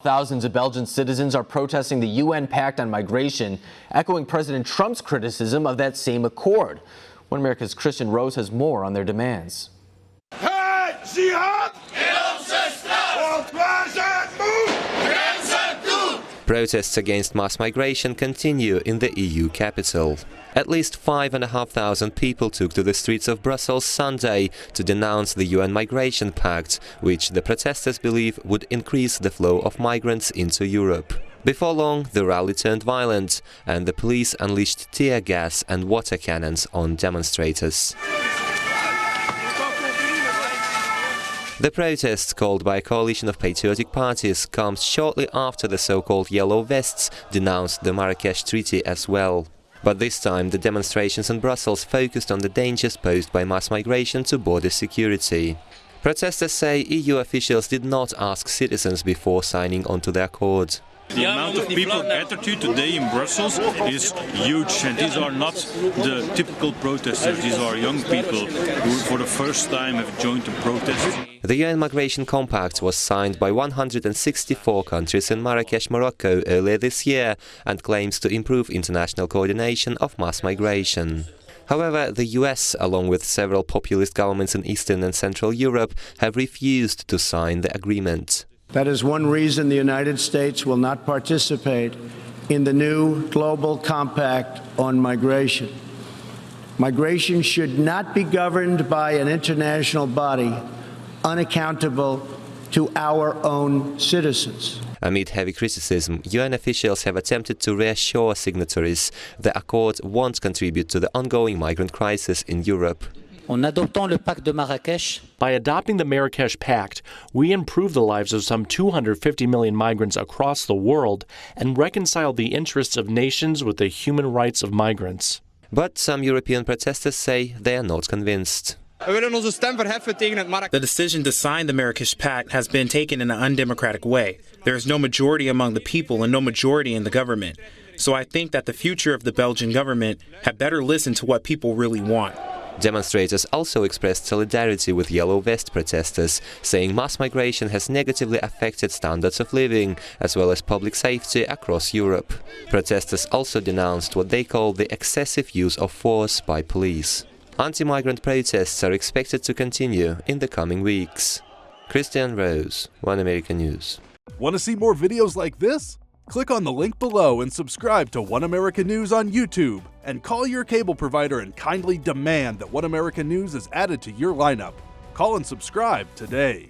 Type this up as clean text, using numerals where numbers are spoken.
Thousands of Belgian citizens are protesting the UN pact on migration, echoing President Trump's criticism of that same accord. One America's Kristian Rouz has more on their demands. Protests against mass migration continue in the EU capital. At least 5,500 people took to the streets of Brussels Sunday to denounce the UN migration pact, which the protesters believe would increase the flow of migrants into Europe. Before long, the rally turned violent, and the police unleashed tear gas and water cannons on demonstrators. The protest, called by a coalition of patriotic parties, comes shortly after the so-called Yellow Vests denounced the Marrakesh Treaty as well. But this time the demonstrations in Brussels focused on the dangers posed by mass migration to border security. Protesters say EU officials did not ask citizens before signing onto the accord. The amount of people gathered here today in Brussels is huge, and these are not the typical protesters. These are young people who for the first time have joined the protest. The UN Migration Compact was signed by 164 countries in Marrakesh, Morocco earlier this year and claims to improve international coordination of mass migration. However, the US, along with several populist governments in Eastern and Central Europe, have refused to sign the agreement. That is one reason the United States will not participate in the new global compact on migration. Migration should not be governed by an international body unaccountable to our own citizens. Amid heavy criticism, UN officials have attempted to reassure signatories the accord won't contribute to the ongoing migrant crisis in Europe. By adopting the Marrakesh Pact, we improve the lives of some 250 million migrants across the world and reconcile the interests of nations with the human rights of migrants. But some European protesters say they are not convinced. The decision to sign the Marrakesh Pact has been taken in an undemocratic way. There is no majority among the people and no majority in the government. So I think that the future of the Belgian government had better listen to what people really want. Demonstrators also expressed solidarity with Yellow Vest protesters, saying mass migration has negatively affected standards of living as well as public safety across Europe. Protesters also denounced what they call the excessive use of force by police. Anti-migrant protests are expected to continue in the coming weeks. Kristian, Rouz, One American News. Want to see more videos like this? Click on the link below and subscribe to One American News on YouTube, and call your cable provider and kindly demand that One American News is added to your lineup. Call and subscribe today.